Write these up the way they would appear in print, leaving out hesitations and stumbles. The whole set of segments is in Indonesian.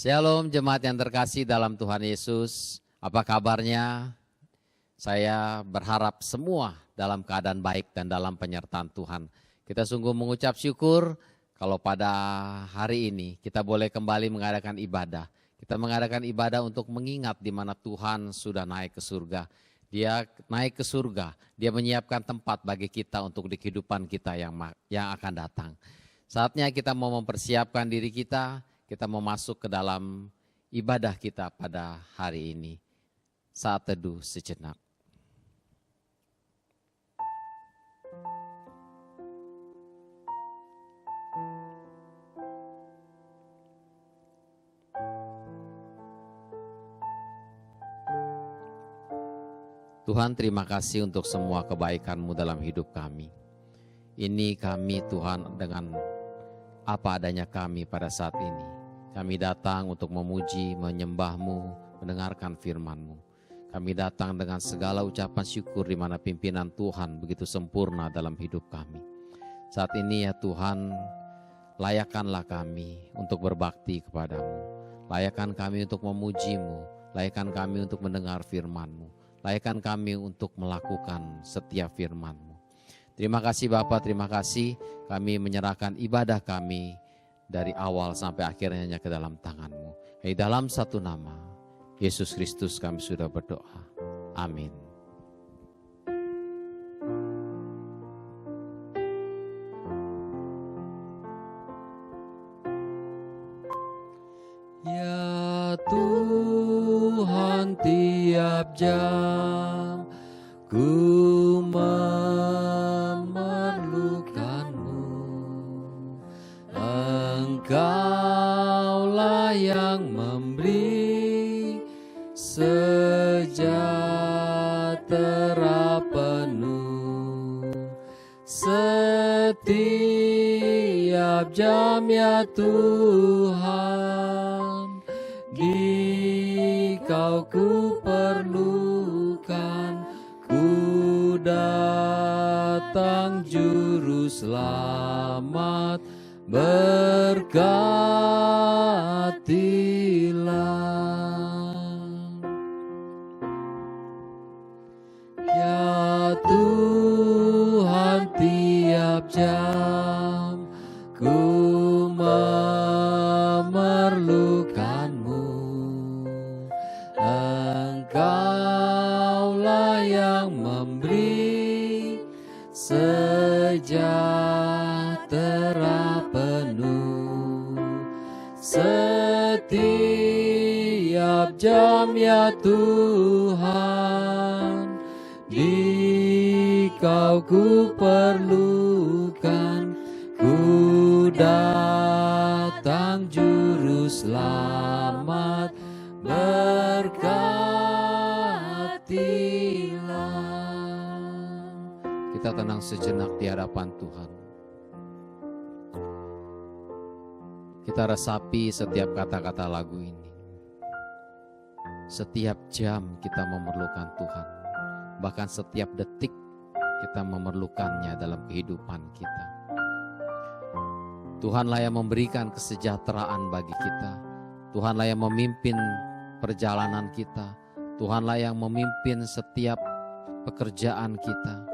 Shalom jemaat yang terkasih dalam Tuhan Yesus. Apa kabarnya? Saya berharap semua dalam keadaan baik dan dalam penyertaan Tuhan. Kita sungguh mengucap syukur kalau pada hari ini kita boleh kembali mengadakan ibadah. Kita mengadakan ibadah untuk mengingat di mana Tuhan sudah naik ke surga. Dia naik ke surga, Dia menyiapkan tempat bagi kita untuk di kehidupan kita yang akan datang. Saatnya kita mau mempersiapkan diri kita mau masuk ke dalam ibadah kita pada hari ini. Saat teduh sejenak. Tuhan, terima kasih untuk semua kebaikan-Mu dalam hidup kami. Ini kami Tuhan dengan apa adanya kami pada saat ini. Kami datang untuk memuji, menyembah-Mu, mendengarkan firman-Mu. Kami datang dengan segala ucapan syukur di mana pimpinan Tuhan begitu sempurna dalam hidup kami. Saat ini ya Tuhan, layakkanlah kami untuk berbakti kepada-Mu. Layakkan kami untuk memuji-Mu, layakkan kami untuk mendengar firman-Mu, layakkan kami untuk melakukan setiap firman-Mu. Terima kasih Bapa, terima kasih kami menyerahkan ibadah kami dari awal sampai akhirnya ke dalam tangan-Mu. Di dalam satu nama, Yesus Kristus kami sudah berdoa. Amin. Ya Tuhan, tiap jam ku memerlukan-Mu. Engkaulah yang memberi sejahtera penuh. Setiap jam ya Tuhan, Di-Kau ku perlukan. Ku datang juru selamat, berkatilah. Ya Tuhan, tiap jam ku memerlukan-Mu. Engkaulah yang memberi sejahtera penuh. Setiap jam ya Tuhan, Di-Kau ku perlukan. Ku datang juru selamat, berkatilah. Kita tenang sejenak di hadapan Tuhan. Kita resapi setiap kata-kata lagu ini. Setiap jam kita memerlukan Tuhan. Bahkan setiap detik kita memerlukannya dalam kehidupan kita. Tuhanlah yang memberikan kesejahteraan bagi kita. Tuhanlah yang memimpin perjalanan kita. Tuhanlah yang memimpin setiap pekerjaan kita.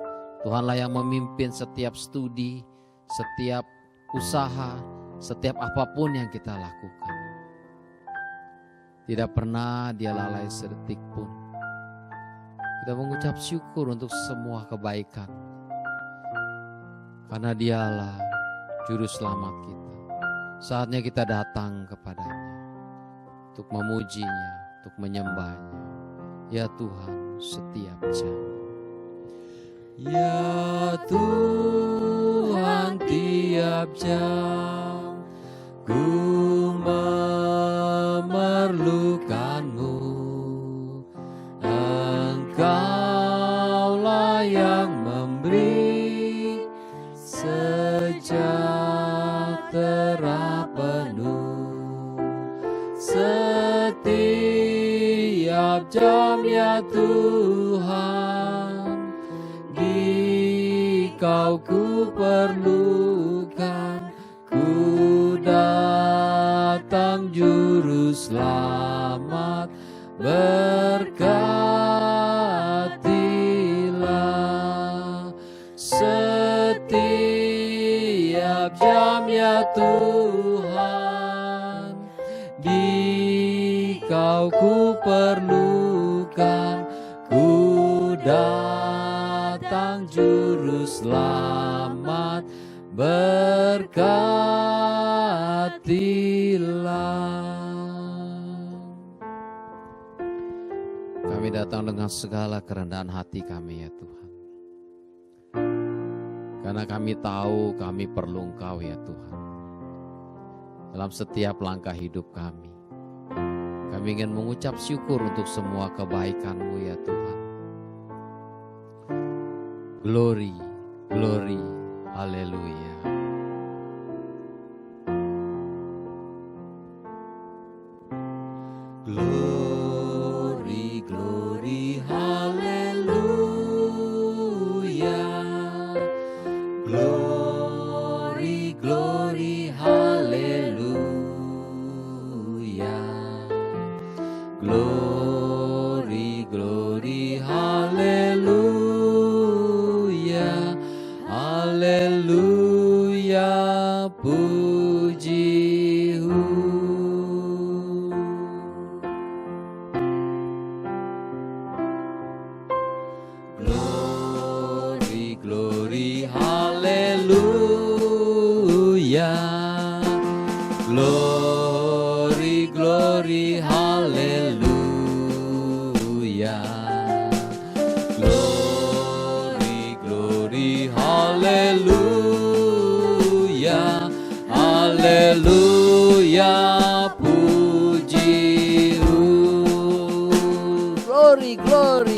Tuhanlah yang memimpin setiap studi, setiap usaha, setiap apapun yang kita lakukan. Tidak pernah Dia lalai sedetik pun. Kita mengucap syukur untuk semua kebaikan. Karena Dialah Juru Selamat kita. Saatnya kita datang kepada-Nya untuk memuji-Nya, untuk menyembah-Nya. Ya Tuhan, setiap jam. Ya Tuhan, tiap jam ku memerlukan-Mu. Engkaulah yang memberi sejahtera penuh. Setiap jam ya Tuhan, Di-Kau ku perlukan. Ku datang juru setiap jam ya Tuhan. Di Kau ku perlukan, ku datang juru selamat, berkatilah. Kami datang dengan segala kerendahan hati kami ya Tuhan. Karena kami tahu kami perlu Engkau ya Tuhan. Dalam setiap langkah hidup kami. Kami ingin mengucap syukur untuk semua kebaikan-Mu ya Tuhan. Glory, glory, haleluya. Glory, glory, hallelujah. Glory, glory, hallelujah. Glory, glory, hallelujah. Hallelujah, puji. Glory, glory, hallelujah. Glory, glory, hallelujah. Glory, glory, hallelujah. Hallelujah, puji. Glory, glory.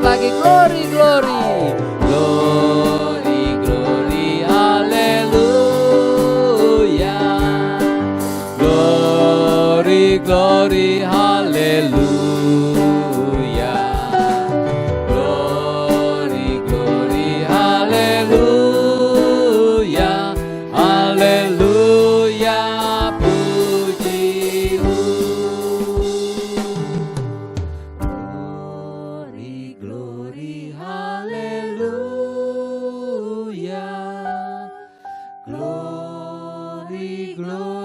Lagi glory, glory, glory, glory, hallelujah. Glory, glory, hallelujah. Glory, glory, hallelujah. Hallelujah, puji.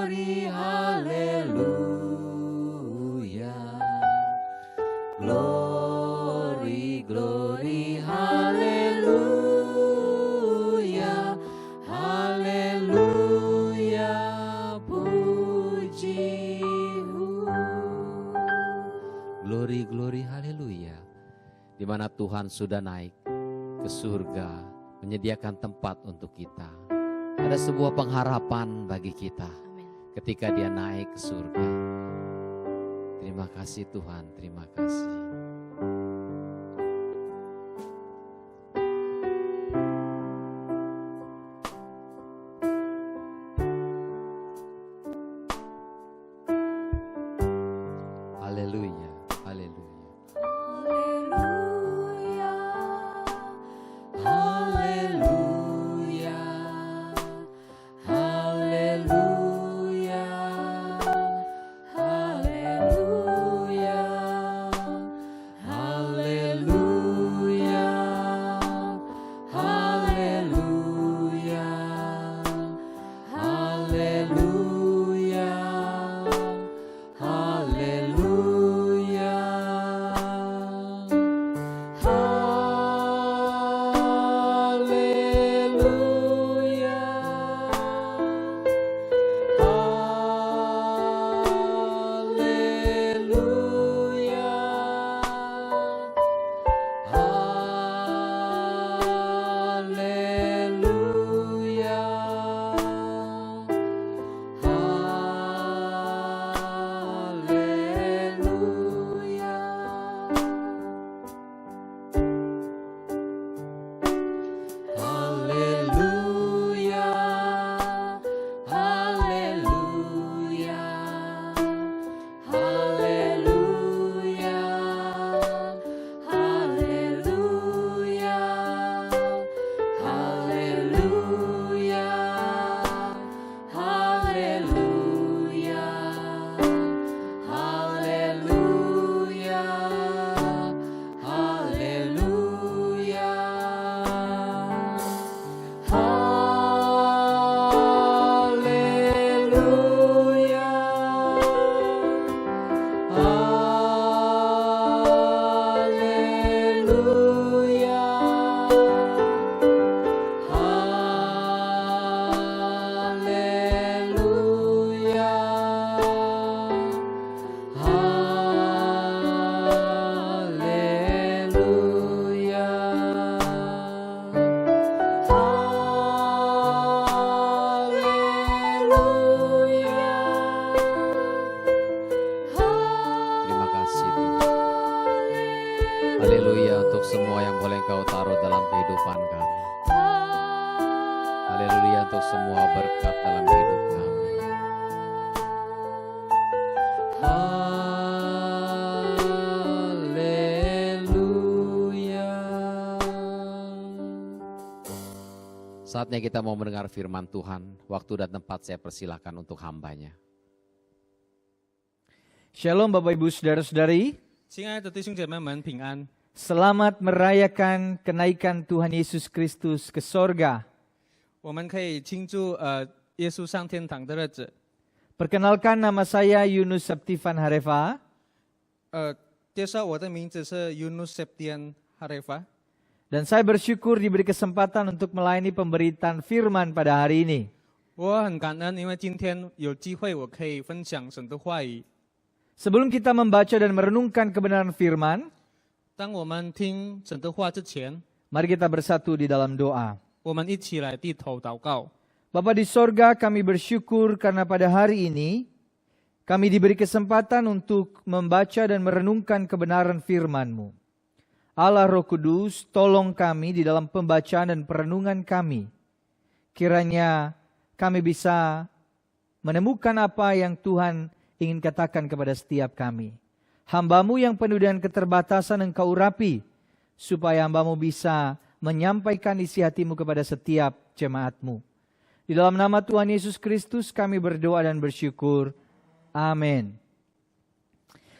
Glory, glory, hallelujah. Hallelujah, puji. Glory, glory, haleluya. Di mana Tuhan sudah naik ke surga, menyediakan tempat untuk kita. Ada sebuah pengharapan bagi kita ketika Dia naik ke surga. Terima kasih Tuhan, terima kasih. Haleluya, haleluya. Hallelujah, hallelujah, hallelujah. untuk semua berkat dalam hidup kami. Haleluya. Saatnya kita mau mendengar firman Tuhan. Waktu dan tempat saya persilahkan untuk hambanya. Shalom Bapak Ibu Saudara-saudari, 亲爱的弟兄姐妹们，平安！ selamat merayakan kenaikan Tuhan Yesus Kristus ke sorga. 我们可以庆祝耶稣上天堂的日子。 Perkenalkan, nama saya Yunus Septifan Harefa. 介绍我的名字是 Yunus Septian Harefa， Dan saya bersyukur diberi kesempatan untuk melayani pemberitaan firman pada hari ini. 我很感恩，因为今天有机会我可以分享神的话语。 Sebelum kita membaca dan merenungkan kebenaran firman, 当我们听神的话之前， mari kita bersatu di dalam doa. 我们一起来低头祷告。 Bapa di sorga, kami bersyukur karena pada hari ini kami diberi kesempatan untuk membaca dan merenungkan kebenaran firman-Mu. Allah Roh Kudus, tolong kami di dalam pembacaan dan perenungan kami. Kiranya kami bisa menemukan apa yang Tuhan ingin katakan kepada setiap kami. Hamba-Mu yang penuh dengan keterbatasan Engkau urapi, supaya hamba-Mu bisa menyampaikan isi hati-Mu kepada setiap jemaat-Mu. Di dalam nama Tuhan Yesus Kristus kami berdoa dan bersyukur. Amin.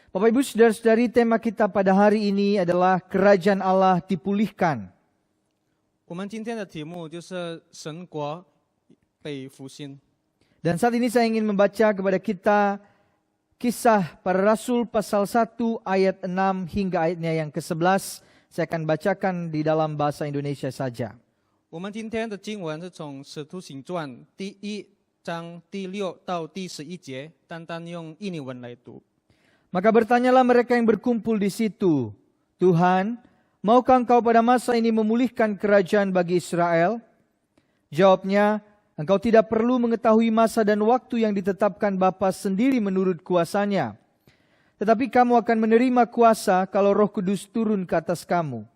Bapak Ibu Saudara-saudari, tema kita pada hari ini adalah Kerajaan Allah dipulihkan. 我们今天的题目就是神国被复兴。 Dan saat ini saya ingin membaca kepada kita Kisah Para Rasul pasal 1 ayat 6 hingga ayatnya yang ke-11. Saya akan bacakan di dalam bahasa Indonesia saja. 我们今天的经文是从《使徒行传》第1章第6到第11节，单单用印尼文来读。 Maka bertanyalah mereka yang berkumpul di situ, Tuhan, maukah Engkau pada masa ini memulihkan kerajaan bagi Israel? Jawabnya, Engkau tidak perlu mengetahui masa dan waktu yang ditetapkan Bapa sendiri menurut kuasanya. Tetapi kamu akan menerima kuasa kalau Roh Kudus turun ke atas kamu.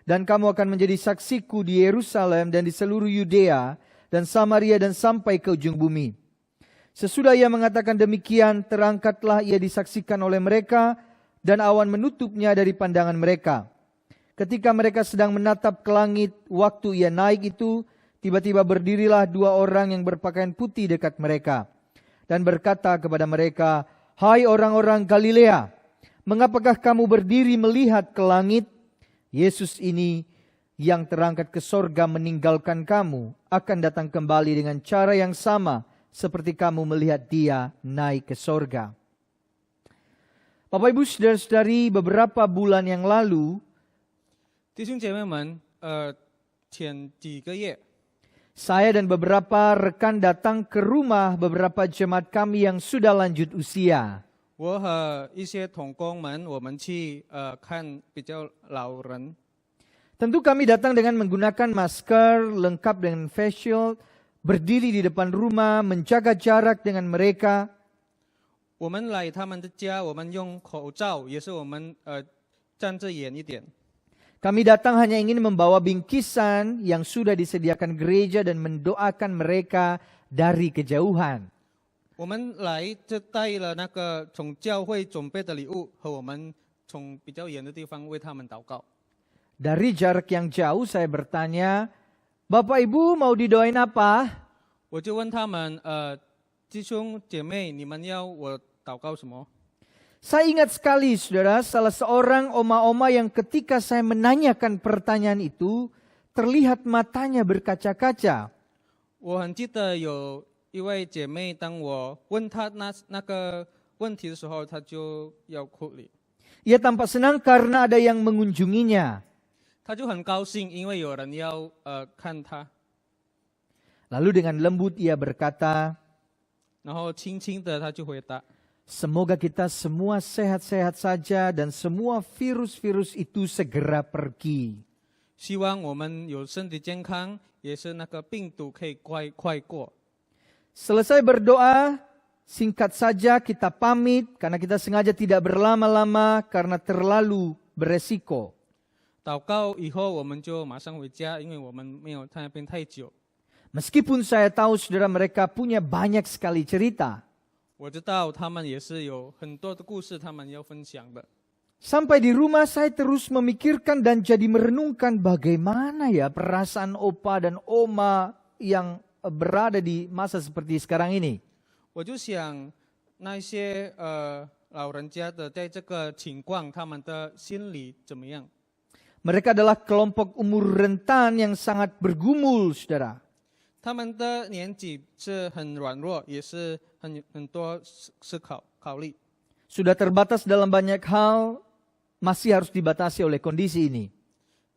Dan kamu akan menjadi saksiku di Yerusalem dan di seluruh Yudea dan Samaria dan sampai ke ujung bumi. Sesudah ia mengatakan demikian, terangkatlah ia disaksikan oleh mereka dan awan menutupnya dari pandangan mereka. Ketika mereka sedang menatap ke langit, waktu ia naik itu, tiba-tiba berdirilah dua orang yang berpakaian putih dekat mereka dan berkata kepada mereka, "Hai orang-orang Galilea, mengapakah kamu berdiri melihat ke langit? Yesus ini yang terangkat ke sorga meninggalkan kamu akan datang kembali dengan cara yang sama seperti kamu melihat dia naik ke sorga." Bapak Ibu Saudara-saudari, beberapa bulan yang lalu 弟兄姐妹们，前几个月， saya dan beberapa rekan datang ke rumah beberapa jemaat kami yang sudah lanjut usia. 我和一些同工们，我们去看比较老人。 Tentu kami datang dengan menggunakan masker, lengkap dengan face shield, berdiri di depan rumah, menjaga jarak dengan mereka. 我们来他们的家，我们用口罩，也是我们站着远一点。 Kami datang hanya ingin membawa bingkisan yang sudah disediakan gereja dan mendoakan mereka dari kejauhan. 我们来就带了那个从教会准备的礼物，和我们从比较远的地方为他们祷告。 Dari jarak yang jauh saya bertanya, Bapak Ibu mau didoain apa? 我就问他们，弟兄姐妹，你们要我祷告什么？ Saya ingat sekali saudara, salah seorang oma-oma yang ketika saya menanyakan pertanyaan itu, terlihat matanya berkaca-kaca. 我很记得有一位姐妹，当我问她那个问题的时候，她就要哭了。 Ia tampak senang karena ada yang mengunjunginya. 她就很高兴，因为有人要看她， Lalu dengan lembut ia berkata, 然后轻轻的她就回答： semoga kita semua sehat-sehat saja dan semua virus-virus itu segera pergi. 希望我们有身体健康，也是那个病毒可以快过。 Selesai berdoa, singkat saja kita pamit karena kita sengaja tidak berlama-lama karena terlalu beresiko. 祷告以后，我们就马上回家，因为我们没有在那边太久。Meskipun saya tahu saudara mereka punya banyak sekali cerita. 我知道他们也是有很多的故事，他们要分享的。 Sampai di rumah saya terus memikirkan dan jadi merenungkan bagaimana ya perasaan opa dan oma yang berada di masa seperti sekarang ini. 我就想那些老人家的在这个情况，他们的心理怎么样？ Mereka adalah kelompok umur rentan yang sangat bergumul, saudara. 他们的年纪是很软弱，也是很多考虑。 Sudah terbatas dalam banyak hal, masih harus dibatasi oleh kondisi ini.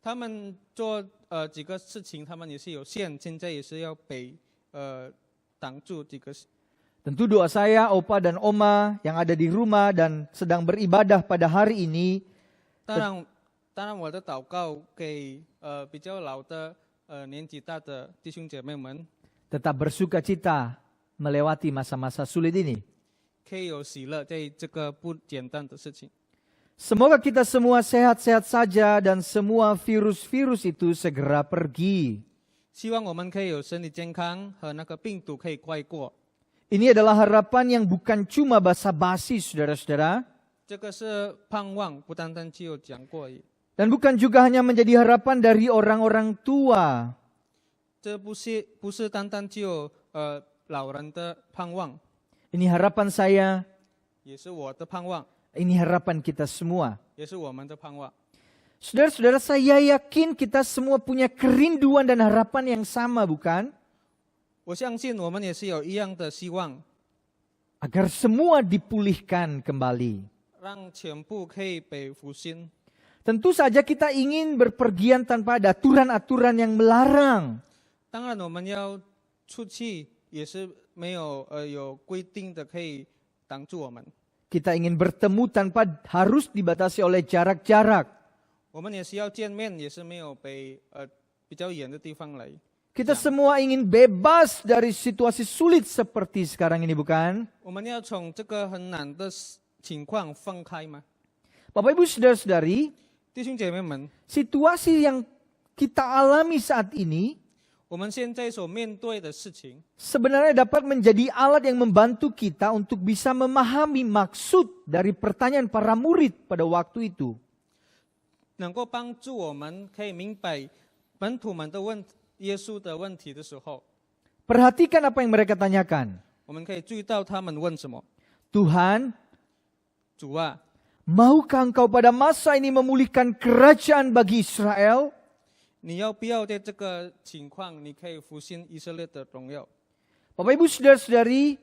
他们做几个事情，他们也是有限，现在也是要被挡住几个。 Tentu doa saya, opa dan oma yang ada di rumah dan sedang beribadah pada hari ini, 当然我的祷告给比较老的年纪大的弟兄姐妹们， tetap bersuka cita melewati masa-masa sulit ini. 可以有喜乐在这个不简单的事情。 Semoga kita semua sehat-sehat saja dan semua virus-virus itu segera pergi. 希望我们可以有身体健康和那个病毒可以快过。 Ini adalah harapan yang bukan cuma basa-basi, saudara-saudara. 这个是盼望，不单单只有讲过而已。 Dan bukan juga hanya menjadi harapan dari orang-orang tua. 这不是单单只有老人的盼望， Ini harapan saya, 也是我的盼望， ini harapan kita semua. 也是我们的盼望。 Saudara-saudara, saya yakin kita semua punya kerinduan dan harapan yang sama, bukan? 我相信我们也是有一样的希望， Agar semua dipulihkan kembali. 让全部可以被复兴。 Tentu saja kita ingin berpergian tanpa ada aturan-aturan yang melarang. 当然，我们要出去也是没有有规定的可以挡住我们。 Kita ingin bertemu tanpa harus dibatasi oleh jarak-jarak. 我们也是要见面，也是没有被比较远的地方来。 Kita semua ingin bebas dari situasi sulit seperti sekarang ini, bukan? 我们要从这个很难的情况放开吗？ Bapak Ibu saudara-saudari, 弟兄姐妹们， situasi yang kita alami saat ini 我们现在所面对的事情， sebenarnya dapat menjadi alat yang membantu kita untuk bisa memahami maksud dari pertanyaan para murid pada waktu itu. 能够帮助我们可以明白门徒们的耶稣的问题的时候， Perhatikan apa yang mereka tanyakan. 我们可以注意到他们问什么。 Tuhan, 主啊， maukah engkau pada masa ini memulihkan kerajaan bagi Israel? 你要不要在这个情况，你可以复兴以色列的荣耀？ Bapak Ibu saudara-saudari,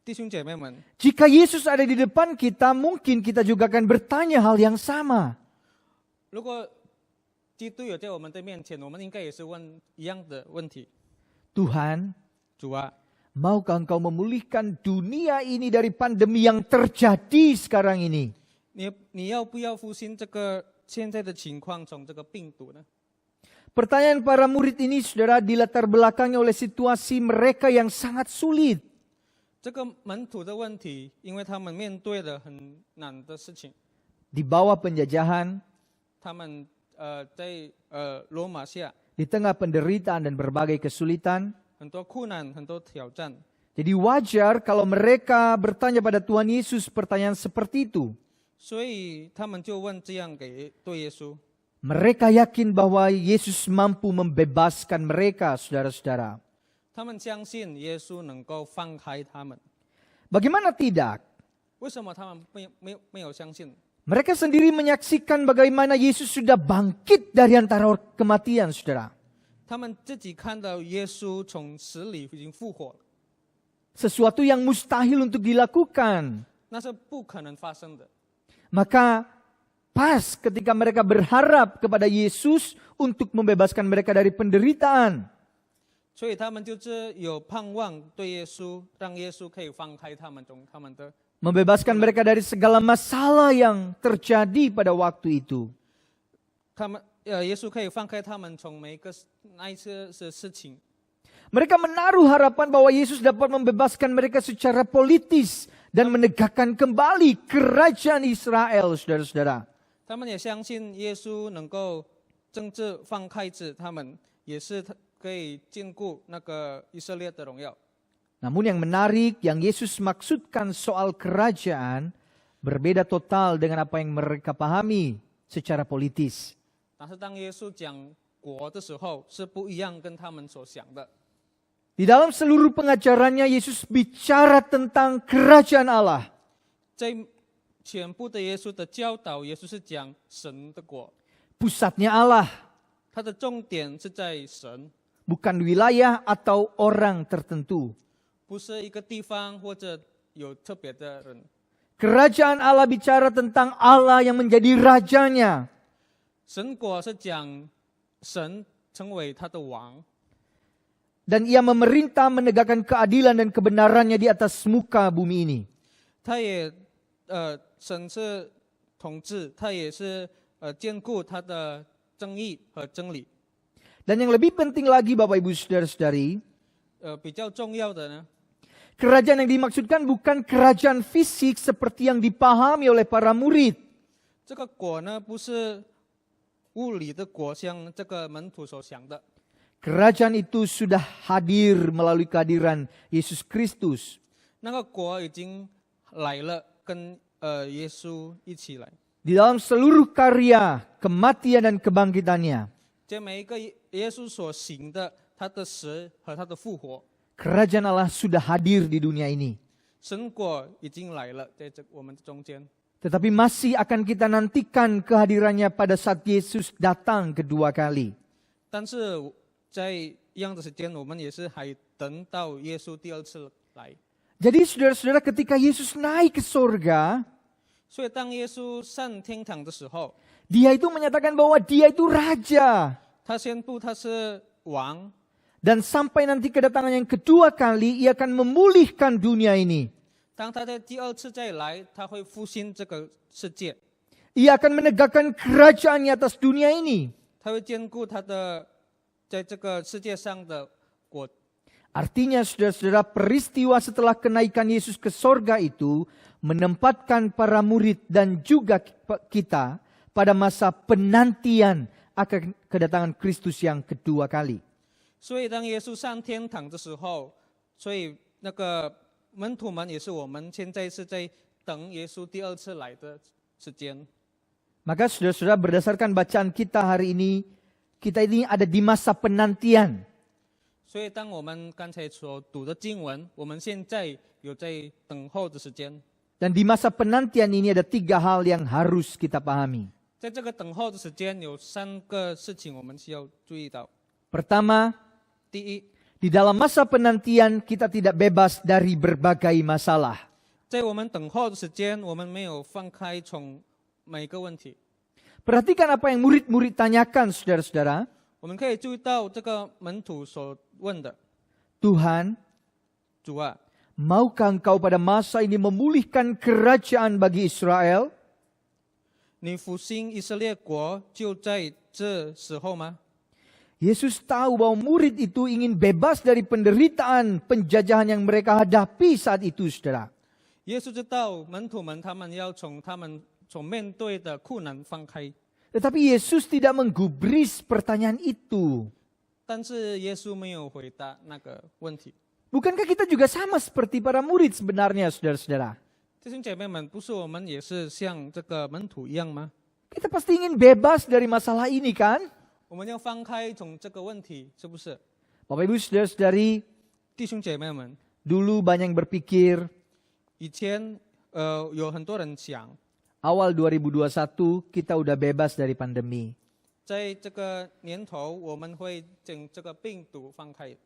弟兄姐妹们， jika Yesus ada di depan kita, mungkin kita juga akan bertanya hal yang sama. 如果基督有在我们的面前，我们应该也是问一样的问题。 Tuhan, 主啊， maukah engkau memulihkan dunia ini dari pandemi yang terjadi sekarang ini? 你要不要复兴这个现在的情况，从这个病毒呢？ Pertanyaan para murid ini, saudara, dilatar belakangi oleh situasi mereka yang sangat sulit. 这个门徒的问题，因为他们面对了很难的事情， Di bawah penjajahan, 他们在罗马下 di tengah penderitaan dan berbagai kesulitan. 很多困难，很多挑战， Jadi wajar kalau mereka bertanya pada Tuhan Yesus pertanyaan seperti itu. 所以他们就问这样对耶稣。 Mereka yakin bahwa Yesus mampu membebaskan mereka, saudara-saudara. 他们相信耶稣能够放开他们， Bagaimana tidak? 为什么他们没有相信？ Mereka sendiri menyaksikan bagaimana Yesus sudah bangkit dari antara kematian, saudara. 他们自己看到耶稣从死里已经复活了， Sesuatu yang mustahil untuk dilakukan. 那是不可能发生的。 Maka pas ketika mereka berharap kepada Yesus untuk membebaskan mereka dari penderitaan. 所以他们就是有盼望对耶稣，让耶稣可以放开他们从他们的， Membebaskan mereka dari segala masalah yang terjadi pada waktu itu. 耶稣可以放开他们从每一个那一些事情。 Mereka menaruh harapan bahwa Yesus dapat membebaskan mereka secara politis dan menegakkan kembali kerajaan Israel, saudara-saudara. 他们也相信耶稣能够政治放开他们，也是可以兼顾那个以色列的荣耀。 Namun yang menarik, yang Yesus maksudkan soal kerajaan berbeda total dengan apa yang mereka pahami secara politis. 但是当耶稣讲国的时候，是不一样跟他们所想的。 Di dalam seluruh pengajarannya, Yesus bicara tentang kerajaan Allah. 在全部的耶稣的教导，耶稣是讲神的国， Pusatnya Allah, 它的重点是在神， bukan wilayah atau orang tertentu. 不是一个地方或者有特别的人。 Kerajaan Allah bicara tentang Allah yang menjadi rajanya. 神国是讲神成为他的王， Dan ia memerintah menegakkan keadilan dan kebenarannya di atas muka bumi ini. 他也神是统治，他也是兼顾他的正义和真理。 Dan yang lebih penting lagi Bapak Ibu Saudara-saudari, 比较重要的呢， kerajaan yang dimaksudkan bukan kerajaan fisik seperti yang dipahami oleh para murid. 这个国呢不是物理的国，像这个门徒所想的。 Kerajaan itu sudah hadir melalui kehadiran Yesus Kristus. 那个国已经来了，跟耶稣一起来。 Di dalam seluruh karya, kematian dan kebangkitannya. 这每一个耶稣所行的，他的死和他的复活， Kerajaan Allah sudah hadir di dunia ini. 神国已经来了，在我们中间。 Tetapi masih akan kita nantikan kehadirannya pada saat Yesus datang kedua kali. 但是在一样的时间，我们也是还等到耶稣第二次来。 Jadi saudara-saudara, ketika Yesus naik ke sorga, 所以当耶稣上天堂的时候， dia itu menyatakan bahwa dia itu raja. 他宣布他是王， Dan sampai nanti kedatangan yang kedua kali, ia akan memulihkan dunia ini. 当他在第二次再来，他会复兴这个世界， Ia akan menegakkan kerajaannya atas dunia ini. 他会兼顾他的在这个世界上的国。 Artinya saudara-saudara, peristiwa setelah kenaikan Yesus ke sorga itu menempatkan para murid dan juga kita pada masa penantian akan kedatangan Kristus yang kedua kali. 所以当耶稣上天堂的时候，所以那个门徒们也是我们现在是在等耶稣第二次来的时间。 Maka saudara-saudara, berdasarkan bacaan kita hari ini, kita ini ada di masa penantian. 所以当我们刚才所读的经文，我们现在有在等候的时间。 Dan di masa penantian ini ada 3 hal yang harus kita pahami. 在这个等候的时间，有3个事情我们需要注意到。 Pertama, 第一， di dalam masa penantian kita tidak bebas dari berbagai masalah. 在我们等候的时间，我们没有放开从每个问题。 Perhatikan apa yang murid-murid tanyakan, saudara-saudara. 我们可以注意到这个门徒所问的： Tuhan, 主啊， maukah engkau pada masa ini memulihkan kerajaan bagi Israel? 你复兴以色列国就在这时候吗？ Yesus tahu bahwa murid itu ingin bebas dari penderitaan penjajahan yang mereka hadapi saat itu, saudara. 耶稣知道门徒们他们要从他们所面对的困难放开， Tetapi Yesus tidak menggubris pertanyaan itu. 但是耶稣没有回答那个问题。 Bukankah kita juga sama seperti para murid sebenarnya, saudara-saudara? 弟兄姐妹们，不是我们也是像这个门徒一样吗？ Kita pasti ingin bebas dari masalah ini, kan? 我们要放开从这个问题，是不是？ Bapak Ibu saudara-saudari, 弟兄姐妹们， dulu banyak yang berpikir 以前有很多人想， awal 2021 kita udah bebas dari pandemi. 在这个年头我们会将这个病毒放开，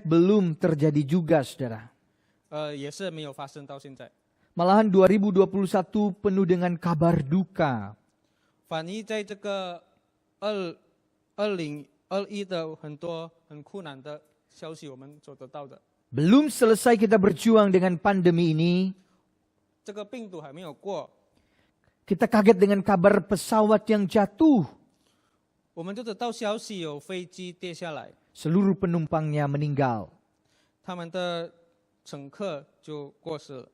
Belum terjadi juga, saudara. 也是没有发生到现在。 Malahan 2021 penuh dengan kabar duka. 反而在这个2021的很多很困难的消息，我们所得到的， Belum selesai kita berjuang dengan pandemi ini, 这个病毒还没有过， kita kaget dengan kabar pesawat yang jatuh. 我们就得到消息有飞机跌下来， Seluruh penumpangnya meninggal. 他们的乘客就过世了。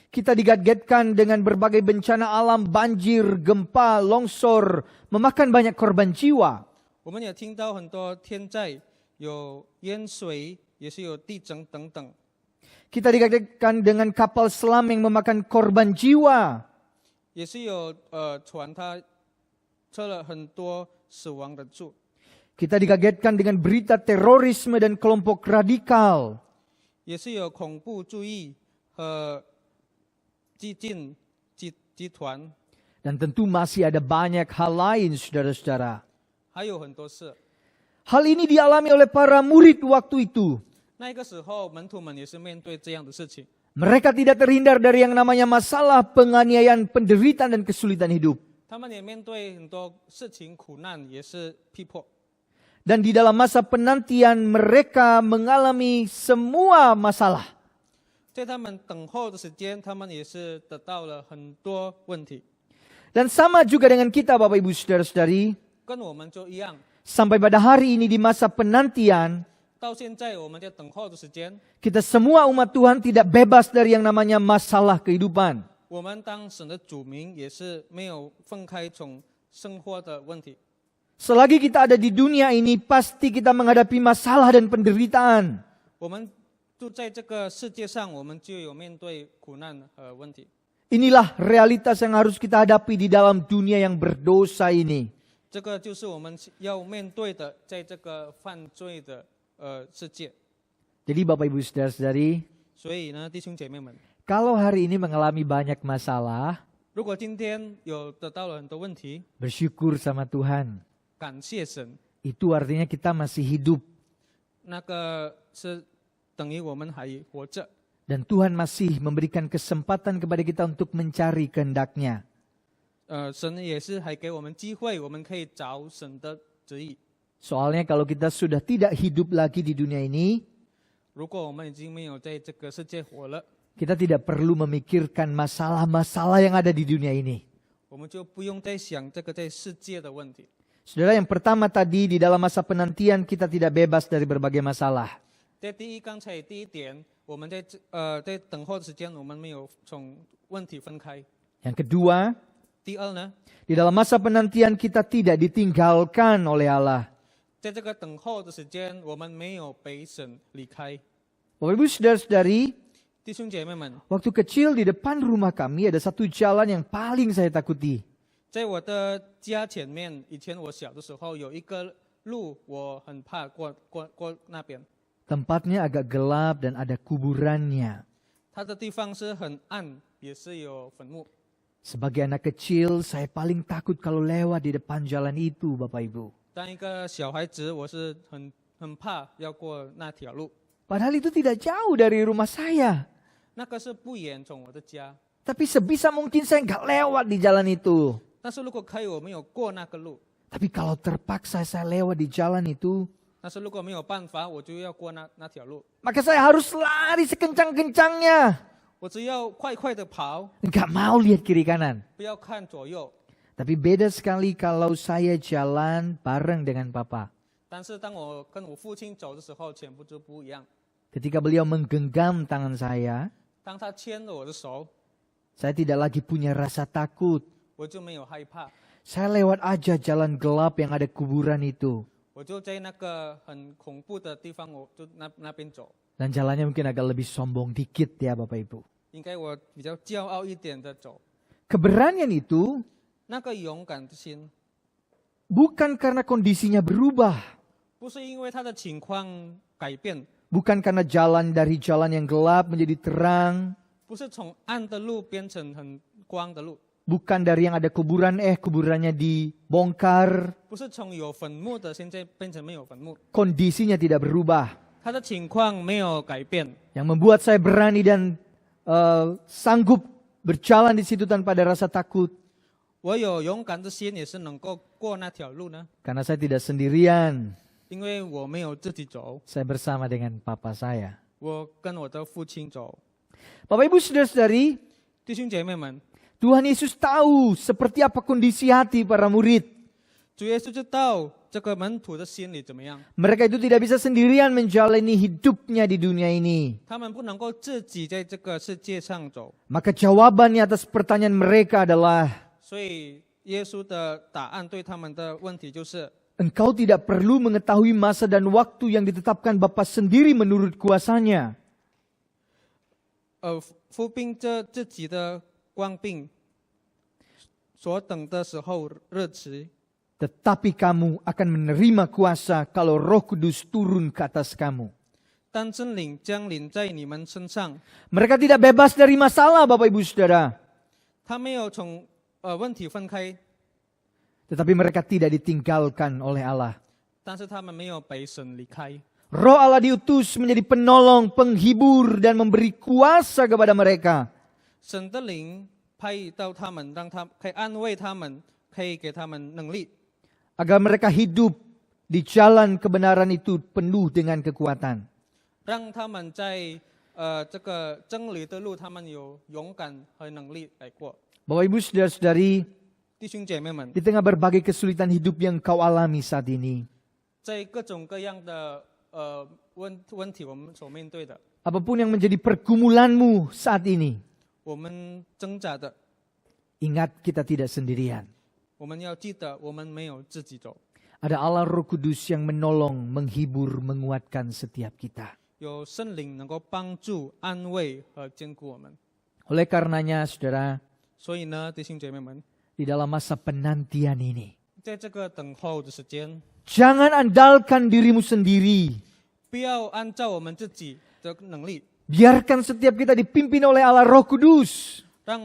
Kita digagetkan dengan berbagai bencana alam, banjir, gempa, longsor, memakan banyak korban jiwa. 我们也听到很多天灾，有淹水，也是有地震等等， Kita dikaitkan dengan kapal selam yang memakan korban jiwa. 也是有船它车了很多死亡的住， Kita dikagetkan dengan berita terorisme dan kelompok radikal. 也是有恐怖主义和激进集团， Dan tentu masih ada banyak hal lain, saudara-saudara. 还有很多事。 Hal ini dialami oleh para murid waktu itu. 那个时候，门徒们也是面对这样的事情， Mereka tidak terhindar dari yang namanya masalah, penganiayaan, penderitaan, dan kesulitan hidup. 他们也面对很多事情、苦难，也是逼迫。 Dan di dalam masa penantian mereka mengalami semua masalah. 在他们等候的时间，他们也是得到了很多问题， Dan sama juga dengan kita Bapak Ibu Saudara-saudari. 跟我们就一样。 Sampai pada hari ini di masa penantian, 到现在我们在等候的时间， kita semua umat Tuhan tidak bebas dari yang namanya masalah kehidupan. 我们当神的主民也是没有分开从生活的问题。 Selagi kita ada di dunia ini, pasti kita menghadapi masalah dan penderitaan. 我们住在这个世界上，我们就有面对苦难和问题。 Inilah realitas yang harus kita hadapi di dalam dunia yang berdosa ini. 这个就是我们要面对的，在这个犯罪的世界。 Jadi Bapak Ibu Saudara-saudari, 所以呢，弟兄姐妹们， kalau hari ini mengalami banyak masalah, 如果今天有得到了很多问题， bersyukur sama Tuhan. 感谢神， Itu artinya kita masih hidup. 那个是等于我们还活着， Dan Tuhan masih memberikan kesempatan kepada kita untuk mencari kehendak-Nya. 神也是还给我们机会，我们可以找神的旨意。 Soalnya kalau kita sudah tidak hidup lagi di dunia ini, 如果我们已经没有在这个世界活了， kita tidak perlu memikirkan masalah-masalah yang ada di dunia ini. 我们就不用再想这个在世界的问题。 Saudara, yang pertama tadi di dalam masa penantian kita tidak bebas dari berbagai masalah. 在刚才第一点，我们在等候的时间，我们没有从问题分开。 Yang kedua, 第二呢， di dalam masa penantian kita tidak ditinggalkan oleh Allah. 在这个等候的时间，我们没有被神离开。 Bapak Ibu Saudara-saudari, 弟兄姐妹们， waktu kecil di depan rumah kami ada satu jalan yang paling saya takuti. 在我的家前面，以前我小的时候有一个路，我很怕过那边。 Tempatnya agak gelap dan ada kuburannya. 它的地方是很暗，也是有坟墓。 Sebagai anak kecil, saya paling takut kalau lewat di depan jalan itu, Bapak Ibu. 当一个小孩子，我是很怕要过那条路。 Padahal itu tidak jauh dari rumah saya. 那个是不远从我的家， Tapi sebisa mungkin saya nggak lewat di jalan itu. 但是如果可以，我没有过那个路。 Tapi kalau terpaksa saya lewat di jalan itu, 但是如果没有办法，我就要过那条路。 maka saya harus lari sekencang-kencangnya. 我只要快快的跑， Nggak mau lihat kiri kanan. 不要看左右。 Tapi beda sekali kalau saya jalan bareng dengan Papa. 但是当我跟我父亲走的时候，全部就不一样。 Ketika beliau menggenggam tangan saya 当他牵了我的手， tidak lagi punya rasa takut. 我就没有害怕， Saya lewat aja jalan gelap yang ada kuburan itu. 我就在那个很恐怖的地方，我就那边走。 Dan jalannya mungkin agak lebih sombong dikit ya Bapak Ibu. 应该我比较骄傲一点的走。 Keberanian itu 那个勇敢的心， bukan karena kondisinya berubah. 不是因为他的情况改变， Bukan karena jalan dari jalan yang gelap menjadi terang. 不是从暗的路变成很光的路， Bukan dari yang ada kuburan, kuburannya dibongkar. 不是从有坟墓的现在变成没有坟墓， Kondisinya tidak berubah. 他的情况没有改变。 Yang membuat saya berani dan sanggup berjalan di situ tanpa ada rasa takut. 我有勇敢的心，也是能够过那条路呢， Karena saya tidak sendirian. 因为我没有自己走， Saya bersama dengan Papa saya. 我跟我的父亲走。 Bapak Ibu Saudara-saudari, 弟兄姐妹们， Tuhan Yesus tahu seperti apa kondisi hati para murid. 主耶稣知道这个门徒的心里怎么样， Mereka itu tidak bisa sendirian menjalani hidupnya di dunia ini. 他们不能够自己在这个世界上走， Maka jawabannya atas pertanyaan mereka adalah, 所以耶稣的答案对他们的问题就是： engkau tidak perlu mengetahui masa dan waktu yang ditetapkan Bapa sendiri menurut kuasanya. 服兵这自己的官兵所等的时候日期， Tetapi kamu akan menerima kuasa kalau Roh Kudus turun ke atas kamu. 当真领将临在你们身上， Mereka tidak bebas dari masalah, Bapak Ibu Saudara. 他没有从问题分开， Tetapi mereka tidak ditinggalkan oleh Allah. 但是他们没有被神离开。 Roh Allah diutus menjadi penolong, penghibur, dan memberi kuasa kepada mereka. 神的灵派到他们，让他可以安慰他们，可以给他们能力， Agar mereka hidup di jalan kebenaran itu penuh dengan kekuatan. 让他们在这个真理的路，他们有勇敢和能力来过。 Bapak Ibu Saudara-saudari, 弟兄姐妹们， di tengah berbagai kesulitan hidup yang kau alami saat ini, 在各种各样的问题，我们所面对的， apapun yang menjadi pergumulanmu saat ini, 我们挣扎的， ingat kita tidak sendirian. 我们要记得，我们没有自己走， Ada Allah Roh Kudus yang menolong, menghibur, menguatkan setiap kita. 有圣灵能够帮助、安慰和坚固我们。 Oleh karenanya, saudara, 所以呢，弟兄姐妹们， di dalam masa penantian ini, 在这个等候的时间， jangan andalkan dirimu sendiri. 不要按照我们自己的能力， Biarkan setiap kita dipimpin oleh Allah Roh Kudus. 让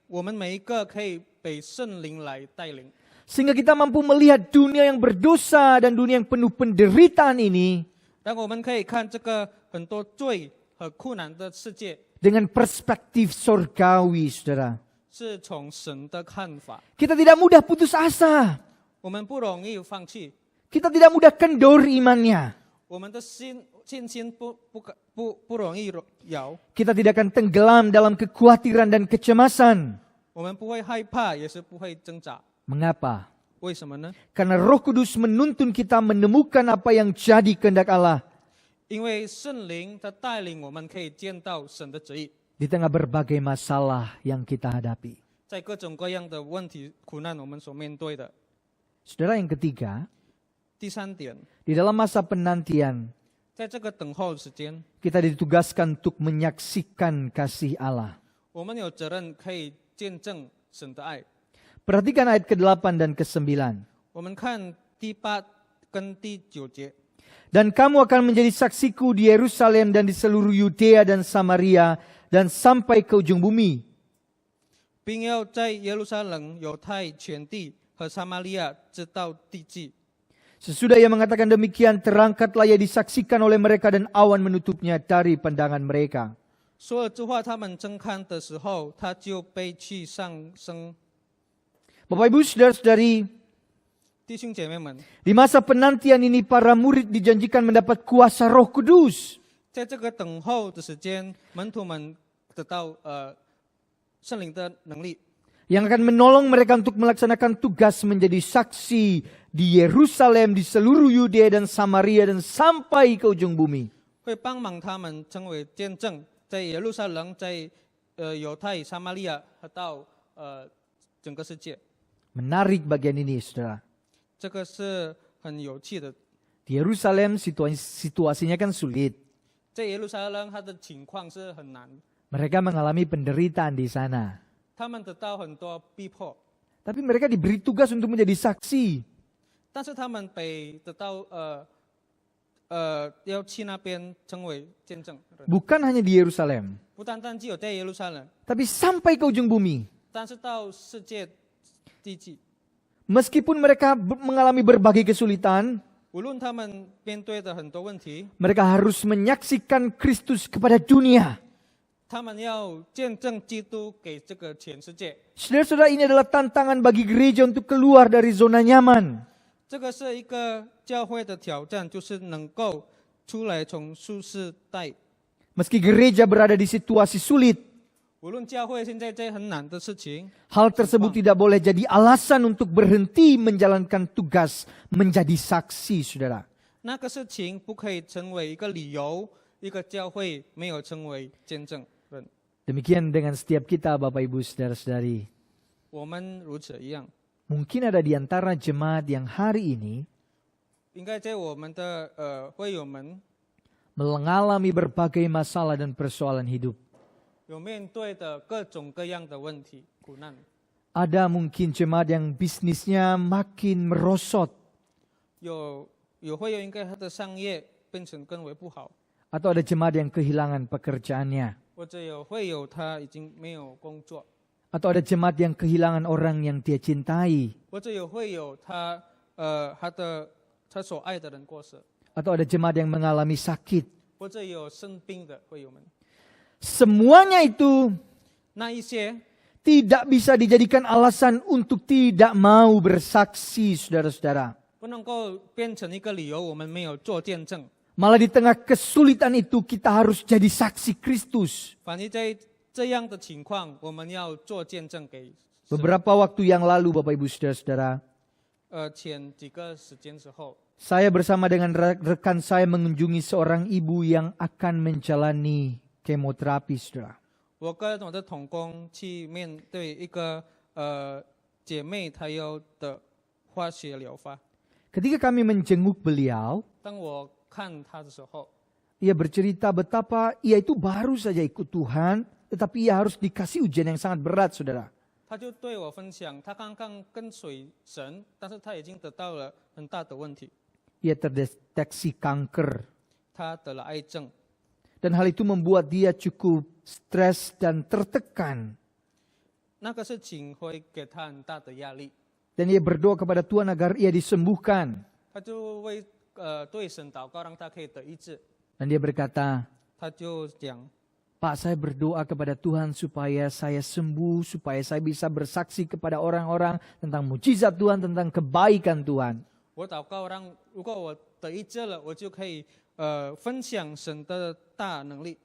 我们每一个可以被圣灵来带领， Sehingga kita mampu melihat dunia yang berdosa dan dunia yang penuh penderitaan ini 让我们可以看这个很多罪和苦难的世界， dengan perspektif sorgawi, saudara. 是从神的看法。 Kita tidak mudah putus asa. 我们不容易放弃， Kita tidak mudah kendor imannya. 我们的信心不容易摇， Kita tidak akan tenggelam dalam kekhawatiran dan kecemasan. 我们不会害怕，也是不会挣扎。 Mengapa? 为什么呢？ Karena Roh Kudus menuntun kita menemukan apa yang jadi kehendak Allah 因为圣灵的带领，我们可以见到神的旨意， di tengah berbagai masalah yang kita hadapi. 在各种各样的问题、苦难，我们所面对的。 Saudara, yang ketiga, 第三点， di dalam masa penantian 在这个等候的时间， kita ditugaskan untuk menyaksikan kasih Allah. 我们有责任可以见证神的爱。 Perhatikan ayat ke-8 dan ke-9. 我们看第8跟第9节， Dan kamu akan menjadi saksiku di Yerusalem dan di seluruh Yudea dan Samaria dan sampai ke ujung bumi. 并要在耶路撒冷、犹太全地和撒玛利亚直到地极。 Sesudah ia mengatakan demikian, terangkatlah ia disaksikan oleh mereka dan awan menutupnya dari pandangan mereka. 说了这话，他们睁看的时候，他就被去上升。 Bapak Ibu saudara-saudari, 弟兄姐妹们， di masa penantian ini para murid dijanjikan mendapat kuasa Roh Kudus. 在这个等候的时间，门徒们得到圣灵的能力， Yang akan menolong mereka untuk melaksanakan tugas menjadi saksi di Yerusalem, di seluruh Yudea dan Samaria dan sampai ke ujung bumi. 会帮忙他们成为见证，在耶路撒冷，在犹太、撒玛利亚和到整个世界。 Menarik bagian ini, saudara. 这个是很有趣的。 Di Yerusalem situasinya kan sulit. 在耶路撒冷，它的情况是很难， Mereka mengalami penderitaan di sana. 他们得到很多逼迫， Tapi mereka diberi tugas untuk menjadi saksi. 但是他们被得到要去那边成为见证人， Bukan hanya di Yerusalem, 不单单只有在耶路撒冷， tapi sampai ke ujung bumi. 但是到世界地极， Meskipun mereka mengalami berbagai kesulitan, 无论他们面对的很多问题， mereka harus menyaksikan Kristus kepada dunia. 他们要见证基督给这个全世界。 Saudara-saudara, ini adalah tantangan bagi gereja untuk keluar dari zona nyaman. 这个是一个教会的挑战，就是能够出来从舒适带。 Meski gereja berada di situasi sulit, 无论教会现在在很难的事情， hal tersebut tidak boleh jadi alasan untuk berhenti menjalankan tugas menjadi saksi, saudara. 那个事情不可以成为一个理由，一个教会没有成为见证人。 Demikian dengan setiap kita, Bapak Ibu Saudara-saudari. 我们如此一样， Mungkin ada di antara jemaat yang hari ini 应该在我们的会友们 mengalami berbagai masalah dan persoalan hidup. 有面对的各种各样的问题、苦难。 Ada mungkin jemaat yang bisnisnya makin merosot, 有会友应该他的商业变成更为不好， atau ada jemaat yang kehilangan pekerjaannya, 或者有会友他已经没有工作， atau ada jemaat yang kehilangan orang yang dia cintai, 或者有会友他他所爱的人过世， atau ada jemaat yang mengalami sakit. 或者有生病的会友们， Semuanya itu 那一些 tidak bisa dijadikan alasan untuk tidak mau bersaksi, saudara-saudara. 不能够变成一个理由，我们没有做见证。 Malah di tengah kesulitan itu kita harus jadi saksi Kristus. 反而在这样的情况，我们要做见证给。 Beberapa waktu yang lalu, Bapak Ibu Saudara-saudara, 前几个时间之后， saya bersama dengan rekan saya mengunjungi seorang ibu yang akan menjalani kemoterapi, saudara. 我跟我的同工去面对一个姐妹，她有的化学疗法。 Ketika kami menjenguk beliau, 当我看她的时候， ia bercerita betapa ia itu baru saja ikut Tuhan, tetapi ia harus dikasih ujian yang sangat berat, saudara. 她就对我分享，她刚刚跟随神，但是她已经得到了很大的问题， Ia terdeteksi kanker. 她得了癌症， Dan hal itu membuat dia cukup stres dan tertekan. 那个事情会给她很大的压力， Dan ia berdoa kepada Tuhan agar ia disembuhkan. 她就为对神祷告，让她可以得医治。 Dan dia berkata, 她就讲， Pak, saya berdoa kepada Tuhan supaya saya sembuh, supaya saya bisa bersaksi kepada orang-orang tentang mujizat Tuhan, tentang kebaikan Tuhan. 我祷告如果我得医治了，我就可以分享神的大能力。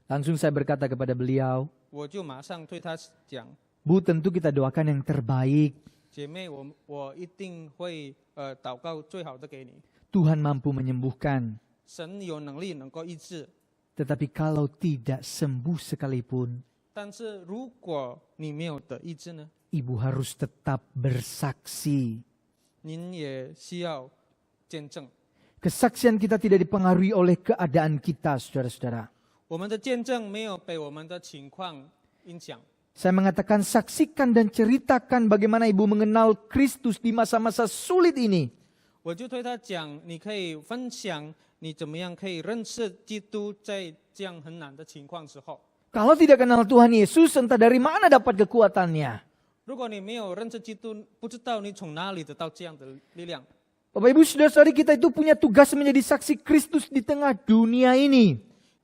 Langsung saya berkata kepada beliau, 我就马上对她讲， Bu, tentu kita doakan yang terbaik. 姐妹，我一定会祷告最好的给你。 Tuhan mampu menyembuhkan. 神有能力能够医治， Tetapi kalau tidak sembuh sekalipun, 但是如果你没有得医治呢， ibu harus tetap bersaksi. 您也需要见证。 Kesaksian kita tidak dipengaruhi oleh keadaan kita, saudara-saudara. 我们的见证没有被我们的情况影响。 Saya mengatakan saksikan dan ceritakan bagaimana ibu mengenal Kristus di masa-masa sulit ini. 我就对他讲，你可以分享你怎么样可以认识基督，在这样很难的情况之后。 Kalau tidak kenal Tuhan Yesus, entah dari mana dapat kekuatannya. 如果你没有认识基督，不知道你从哪里得到这样的力量。 Bapak Ibu saudara-saudari, kita itu punya tugas menjadi saksi Kristus di tengah dunia ini.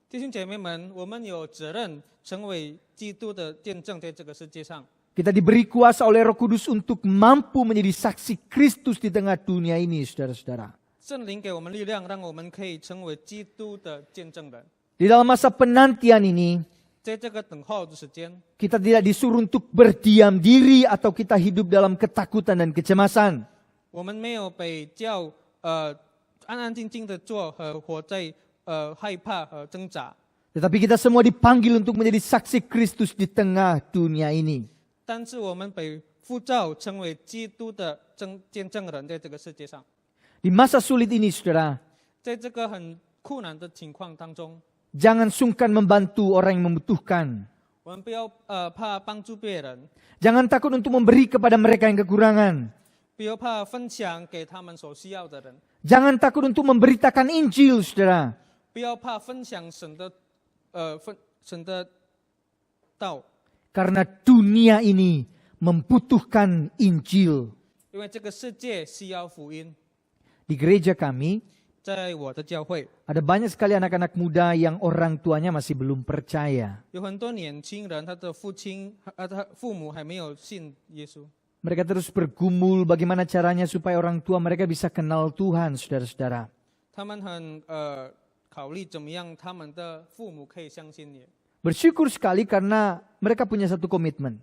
弟兄姐妹们，我们有责任成为基督的见证，在这个世界上。 Kita diberi kuasa oleh Roh Kudus untuk mampu menjadi saksi Kristus di tengah dunia ini, saudara-saudara. 圣灵给我们力量，让我们可以成为基督的见证人。 Di dalam masa penantian ini, 在这个等候的时间， kita tidak disuruh untuk berdiam diri atau kita hidup dalam ketakutan dan kecemasan. 我们没有被叫安安静静的做和活在害怕和挣扎， Tetapi kita semua dipanggil untuk menjadi saksi Kristus di tengah dunia ini. 但是我们被呼召成为基督的见证人，在这个世界上， Di masa sulit ini, saudara, 在这个很困难的情况当中， jangan sungkan membantu orang yang membutuhkan. 我们不要怕帮助别人， Jangan takut untuk memberi kepada mereka yang kekurangan. 不要怕分享给他们所需要的人， Jangan takut untuk memberitakan Injil, saudara. 不要怕分享神的道， Karena dunia ini membutuhkan Injil. 因为这个世界需要福音。 Di gereja kami, 在我的教会， ada banyak sekali anak-anak muda yang orang tuanya masih belum percaya. 有很多年轻人，他的他父母还没有信耶稣。 Mereka terus bergumul bagaimana caranya supaya orang tua mereka bisa kenal Tuhan, saudara-saudara. 他们很考虑怎么样他们的父母可以相信你。 Bersyukur sekali karena mereka punya satu komitmen.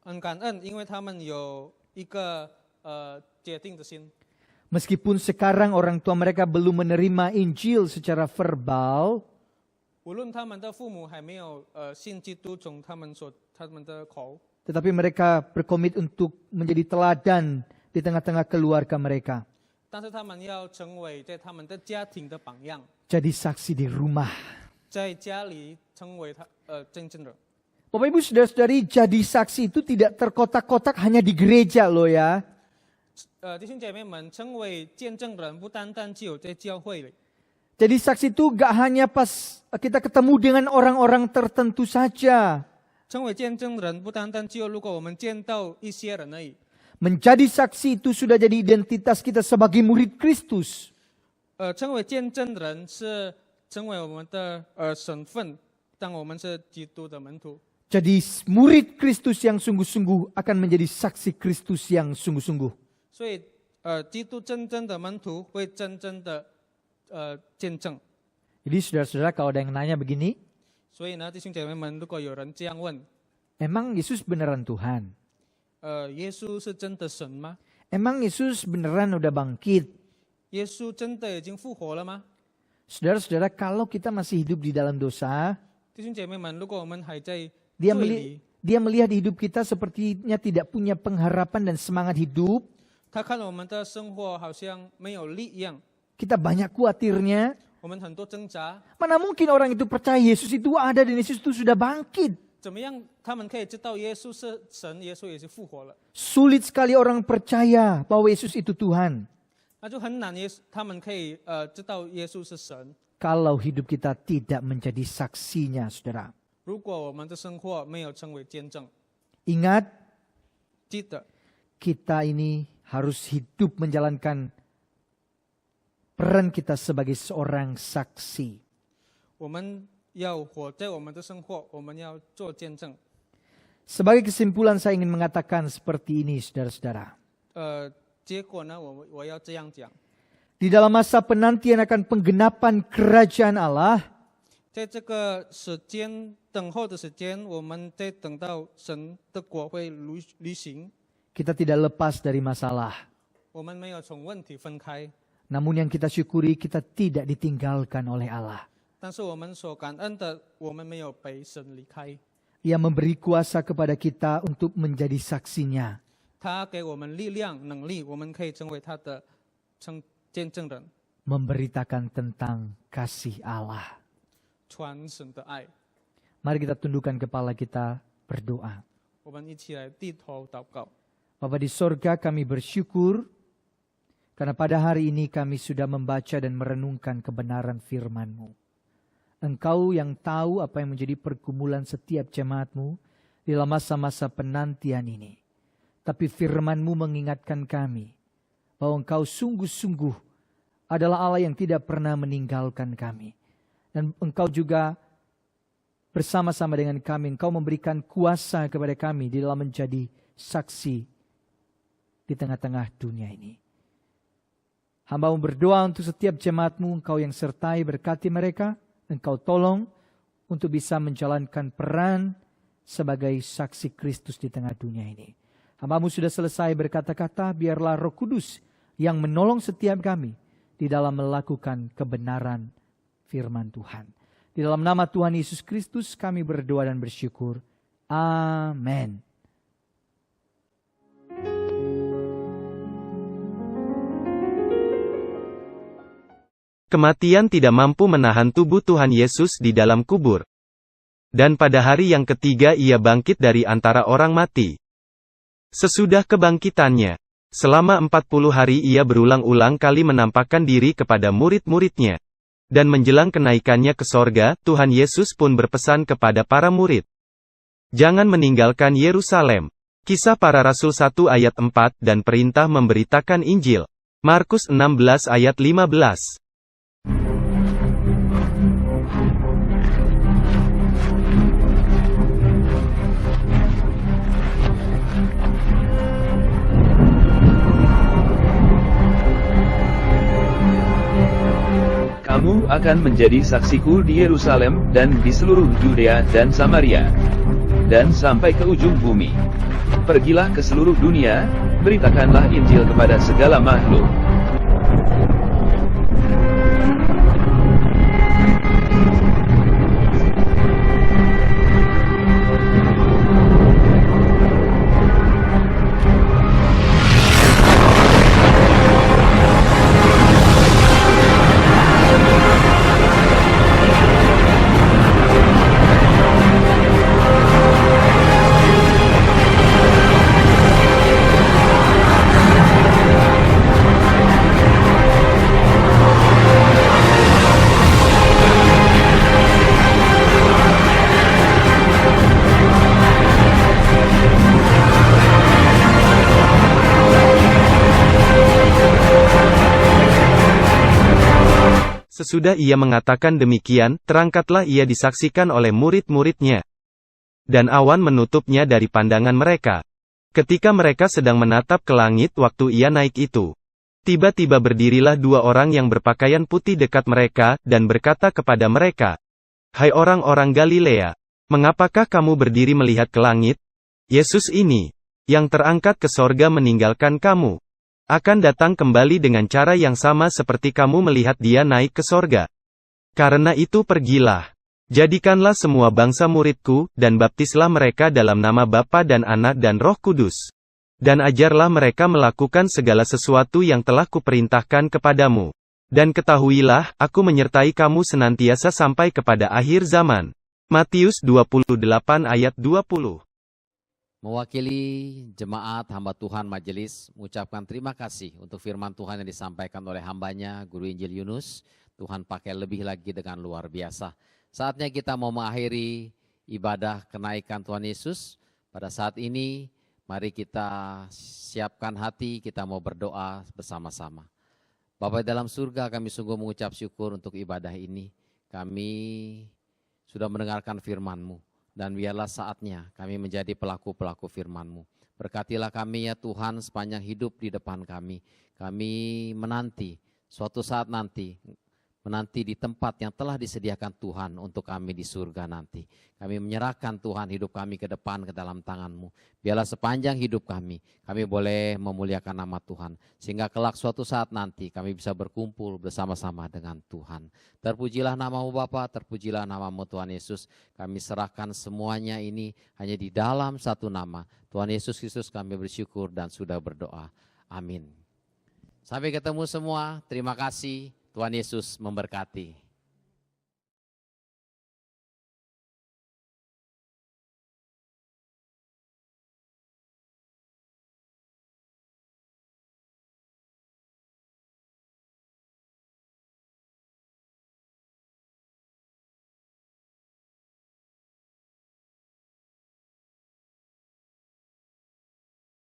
很感恩，因为他们有一个决定的心。 Meskipun sekarang orang tua mereka belum menerima Injil secara verbal, 无论他们的父母还没有信基督，从他们的口， tetapi mereka berkomit untuk menjadi teladan di tengah-tengah keluarga mereka. 但是他们要成为在他们的家庭的榜样， Jadi saksi di rumah. 在家里成为见证人。 Bapak Ibu Saudara-saudari, jadi saksi itu tidak terkotak-kotak hanya di gereja loh ya. 弟兄姐妹们，成为见证人不单单只有在教会里。 Jadi saksi itu gak hanya pas kita ketemu dengan orang-orang tertentu saja. 成为见证人不单单只有如果我们见到一些人而已。 Menjadi saksi itu sudah jadi identitas kita sebagai murid Kristus. 成为见证人是成为我们的身份，当我们是基督的门徒。 Jadi murid Kristus yang sungguh-sungguh akan menjadi saksi Kristus yang sungguh-sungguh. 所以基督真正的门徒会真正的见证。 Jadi saudara-saudara kalau ada yang nanya begini, 所以呢，弟兄姐妹们，如果有人这样问， emang Yesus beneran Tuhan? 耶稣是真的神吗？ Emang Yesus beneran udah bangkit? 耶稣真的已经复活了吗？ Saudara-saudara, kalau kita masih hidup di dalam dosa, 弟兄姐妹们，如果我们还在 dia 罪里， dia melihat hidup kita sepertinya tidak punya pengharapan dan semangat hidup. 他看我们的生活好像没有力一样， Kita banyak khawatirnya. 我们很多挣扎。 Mana mungkin orang itu percaya Yesus itu ada dan Yesus itu sudah bangkit. 怎么样，他们可以知道耶稣是神，耶稣也是复活了？ Sulit sekali orang percaya bahwa Yesus itu Tuhan. 那就很难他们可以知道耶稣是神。 Kalau hidup kita tidak menjadi saksinya, saudara. 如果我们的生活没有成为见证， Ingat, 记得 kita ini harus hidup menjalankan peran kita sebagai seorang saksi. 我们要活在我们的生活，我们要做见证。 Sebagai kesimpulan saya ingin mengatakan seperti ini, saudara-saudara. 结果呢，我要这样讲， Di dalam masa penantian akan penggenapan kerajaan Allah, 在这个时间等候的时间，我们在等到神的国会履行， kita tidak lepas dari masalah. 我们没有从问题分开， Namun yang kita syukuri, kita tidak ditinggalkan oleh Allah. 但是我们所感恩的，我们没有被神离开， Ia memberi kuasa kepada kita untuk menjadi saksinya. 他给我们力量、能力，我们可以成为他的见证人， Memberitakan tentang kasih Allah. 传神的爱。 Mari kita tundukkan kepala kita berdoa. 我们一起来低头祷告。 Bapa di sorga, kami bersyukur karena pada hari ini kami sudah membaca dan merenungkan kebenaran firman-Mu. Engkau yang tahu apa yang menjadi pergumulan setiap jemaat-Mu di dalam masa-masa penantian ini. Tapi firman-Mu mengingatkan kami bahwa Engkau sungguh-sungguh adalah Allah yang tidak pernah meninggalkan kami. Dan Engkau juga bersama-sama dengan kami, Engkau memberikan kuasa kepada kami di dalam menjadi saksi di tengah-tengah dunia ini. Hamba-Mu berdoa untuk setiap jemaat-Mu, Engkau yang sertai berkati mereka, Engkau tolong untuk bisa menjalankan peran sebagai saksi Kristus di tengah dunia ini. Hamba-Mu sudah selesai berkata-kata, biarlah Roh Kudus yang menolong setiap kami di dalam melakukan kebenaran firman Tuhan. Di dalam nama Tuhan Yesus Kristus kami berdoa dan bersyukur. Amin. Kematian tidak mampu menahan tubuh Tuhan Yesus di dalam kubur. Dan pada hari yang ketiga ia bangkit dari antara orang mati. Sesudah kebangkitannya, selama 40 hari ia berulang-ulang kali menampakkan diri kepada murid-muridnya. Dan menjelang kenaikannya ke sorga, Tuhan Yesus pun berpesan kepada para murid. Jangan meninggalkan Yerusalem. Kisah Para Rasul 1 ayat 4 dan perintah memberitakan Injil. Markus 16 ayat 15. Kamu akan menjadi saksiku di Yerusalem dan di seluruh Yudea dan Samaria, dan sampai ke ujung bumi. Pergilah ke seluruh dunia, beritakanlah Injil kepada segala makhluk. Sesudah ia mengatakan demikian, terangkatlah ia disaksikan oleh murid-muridnya. Dan awan menutupnya dari pandangan mereka. Ketika mereka sedang menatap ke langit waktu ia naik itu, tiba-tiba berdirilah dua orang yang berpakaian putih dekat mereka, dan berkata kepada mereka, "Hai orang-orang Galilea, mengapakah kamu berdiri melihat ke langit? Yesus ini, yang terangkat ke sorga meninggalkan kamu, akan datang kembali dengan cara yang sama seperti kamu melihat dia naik ke sorga. Karena itu pergilah, jadikanlah semua bangsa muridku, dan baptislah mereka dalam nama Bapa dan Anak dan Roh Kudus. Dan ajarlah mereka melakukan segala sesuatu yang telah kuperintahkan kepadamu. Dan ketahuilah, aku menyertai kamu senantiasa sampai kepada akhir zaman." Matius 28 ayat 20. Mewakili jemaat hamba Tuhan majelis, mengucapkan terima kasih untuk firman Tuhan yang disampaikan oleh hambanya, Guru Injil Yunus. Tuhan pakai lebih lagi dengan luar biasa. Saatnya kita mau mengakhiri ibadah kenaikan Tuhan Yesus. Pada saat ini, mari kita siapkan hati, kita mau berdoa bersama-sama. Bapa dalam surga, kami sungguh mengucap syukur untuk ibadah ini. Kami sudah mendengarkan firman-Mu. Dan biarlah saatnya kami menjadi pelaku-pelaku firman-Mu. Berkatilah kami ya Tuhan sepanjang hidup di depan kami. Kami menanti, suatu saat nanti, menanti di tempat yang telah disediakan Tuhan untuk kami di surga nanti. Kami menyerahkan Tuhan hidup kami ke depan ke dalam tangan-Mu. Biarlah sepanjang hidup kami boleh memuliakan nama Tuhan. Sehingga kelak suatu saat nanti kami bisa berkumpul bersama-sama dengan Tuhan. Terpujilah nama-Mu Bapa, terpujilah nama-Mu Tuhan Yesus. Kami serahkan semuanya ini hanya di dalam satu nama. Tuhan Yesus Kristus kami bersyukur dan sudah berdoa. Amin. Sampai ketemu semua, terima kasih. Tuhan Yesus memberkati.